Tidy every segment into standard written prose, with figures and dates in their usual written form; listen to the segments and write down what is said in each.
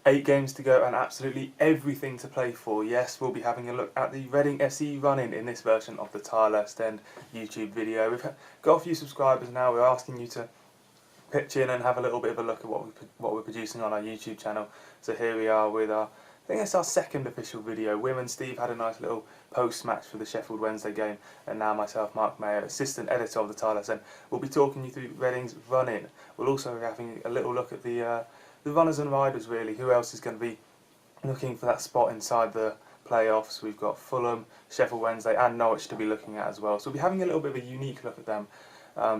8 games to go and absolutely everything to play for. Yes, we'll be having a look at the Reading FC run-in in this version of the Analysing End YouTube video. We've got a few subscribers now. We're asking you to pitch in and have a little bit of a look at what we're producing on our YouTube channel. So here we are with our, I think it's our second official video. Wim and Steve had a nice little post-match for the Sheffield Wednesday game, and now myself, Marc, assistant editor of the Analysing, will be talking you through Reading's run-in. We'll also be having a little look at the runners and riders, really. Who else is going to be looking for that spot inside the playoffs? We've got Fulham, Sheffield Wednesday and Norwich to be looking at as well. So we'll be having a little bit of a unique look at them.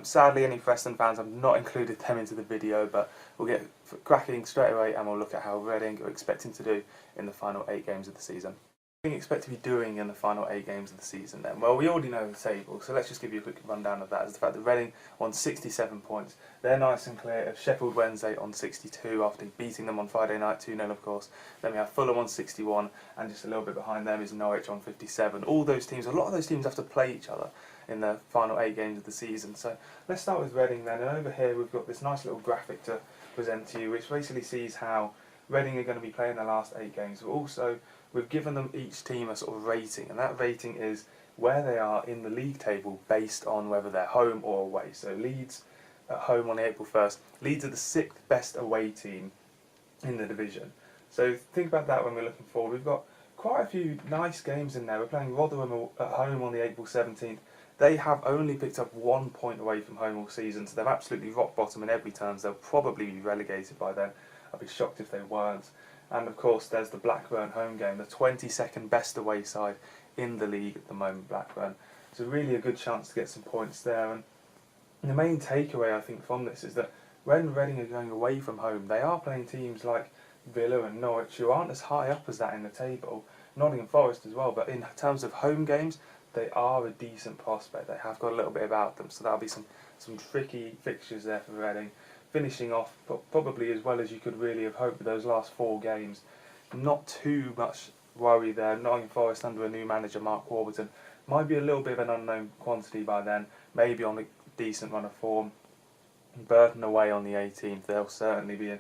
Sadly, any Preston fans, I've not included them into the video, but we'll get cracking straight away and we'll look at how Reading are expecting to do in the final 8 games of the season. What do you expect to be doing in the final 8 games of the season then? Well, we already know the table, so let's just give you a quick rundown of that. Is the fact that Reading on 67 points. They're nice and clear of Sheffield Wednesday on 62 after beating them on Friday night 2-0, of course. Then we have Fulham on 61, and just a little bit behind them is Norwich on 57. All those teams, a lot of those teams have to play each other in the final 8 games of the season. So let's start with Reading then, and over here we've got this nice little graphic to present to you, which basically sees how Reading are going to be playing the last 8 games, but also we've given them each team a sort of rating, and that rating is where they are in the league table based on whether they're home or away. So Leeds at home on April 1st. Leeds are the 6th best away team in the division. So think about that when we're looking forward. We've got quite a few nice games in there. We're playing Rotherham at home on the April 17th. They have only picked up 1 point away from home all season, so they're absolutely rock bottom in every terms. They'll probably be relegated by then. I'd be shocked if they weren't. And of course there's the Blackburn home game, the 22nd best away side in the league at the moment, Blackburn. So really a good chance to get some points there. And the main takeaway I think from this is that when Reading are going away from home, they are playing teams like Villa and Norwich who aren't as high up as that in the table, Nottingham Forest as well, but in terms of home games they are a decent prospect. They have got a little bit about them, so that'll be some tricky fixtures there for Reading. Finishing off probably as well as you could really have hoped with those last 4 games. Not too much worry there. Nottingham Forest under a new manager, Marc might be a little bit of an unknown quantity by then, maybe on a decent run of form. Burton away on the 18th, they'll certainly be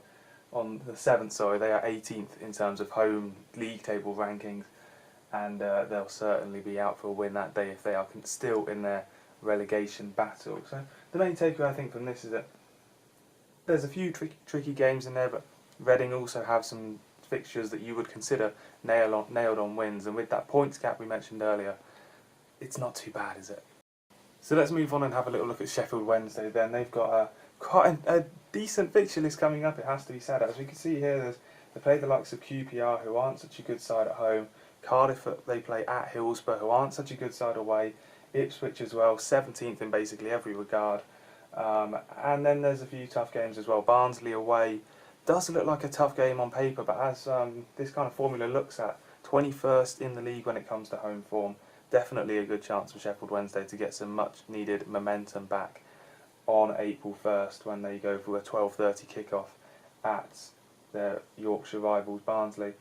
on the 7th, sorry, they are 18th in terms of home league table rankings, and they'll certainly be out for a win that day if they are still in their relegation battle. So the main takeaway I think from this is that there's a few tricky games in there, but Reading also have some fixtures that you would consider nailed on wins, and with that points gap we mentioned earlier, it's not too bad, is it? So let's move on and have a little look at Sheffield Wednesday then. They've got quite a decent fixture list coming up, it has to be said. As we can see here, they play the likes of QPR, who aren't such a good side at home. Cardiff, they play at Hillsborough, who aren't such a good side away. Ipswich as well, 17th in basically every regard. And then there's a few tough games as well. Barnsley away does look like a tough game on paper, but as this kind of formula looks at, 21st in the league when it comes to home form, definitely a good chance for Sheffield Wednesday to get some much needed momentum back on April 1st when they go for a 12:30 kickoff at their Yorkshire rivals Barnsley.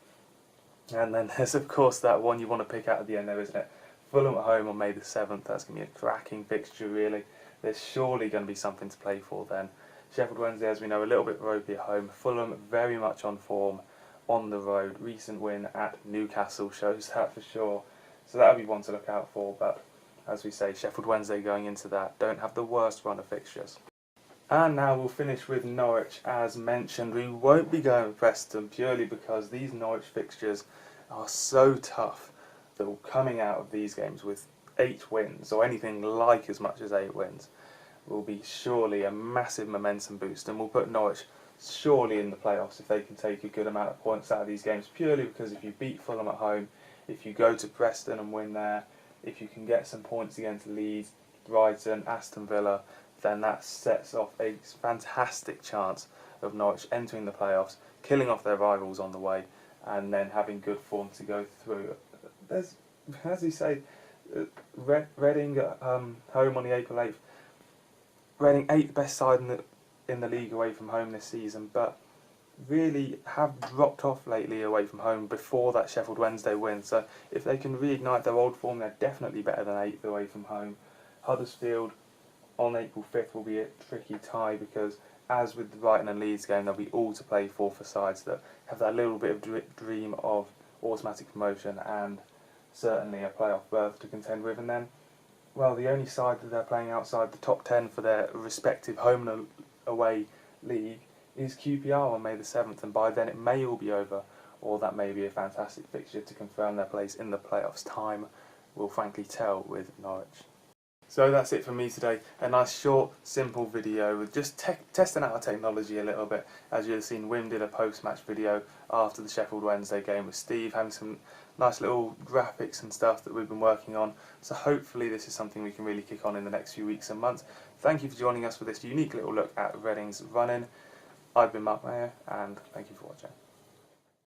And then there's of course that one you want to pick out at the end there, isn't it? Fulham at home on May the 7th. That's going to be a cracking fixture, really. There's surely going to be something to play for then. Sheffield Wednesday, as we know, a little bit ropey at home. Fulham very much on form on the road. Recent win at Newcastle shows that for sure. So that'll be one to look out for. But as we say, Sheffield Wednesday going into that don't have the worst run of fixtures. And now we'll finish with Norwich. As mentioned, we won't be going with Preston purely because these Norwich fixtures are so tough that we're coming out of these games with 8 wins, or anything like as much as 8 wins, will be surely a massive momentum boost, and will put Norwich surely in the playoffs if they can take a good amount of points out of these games, purely because if you beat Fulham at home, if you go to Preston and win there, if you can get some points against Leeds, Brighton, Aston Villa, then that sets off a fantastic chance of Norwich entering the playoffs, killing off their rivals on the way, and then having good form to go through. There's, as you say, Reading home on the April 8th. Reading 8th best side in the league away from home this season, but really have dropped off lately away from home before that Sheffield Wednesday win. So if they can reignite their old form, they're definitely better than 8th away from home. Huddersfield on April 5th will be a tricky tie because as with the Brighton and Leeds game, there'll be all to play for sides that have that little bit of dream of automatic promotion and certainly a playoff berth to contend with. And then, well, the only side that they're playing outside the top 10 for their respective home and away league is QPR on May the 7th, and by then it may all be over, or that may be a fantastic fixture to confirm their place in the playoffs. Time will frankly tell with Norwich. So that's it for me today. A nice short, simple video with just testing out our technology a little bit. As you've seen, Wim did a post-match video after the Sheffield Wednesday game with Steve, having some nice little graphics and stuff that we've been working on. So hopefully this is something we can really kick on in the next few weeks and months. Thank you for joining us for this unique little look at Reading's run-in. I've been Marc, and thank you for watching.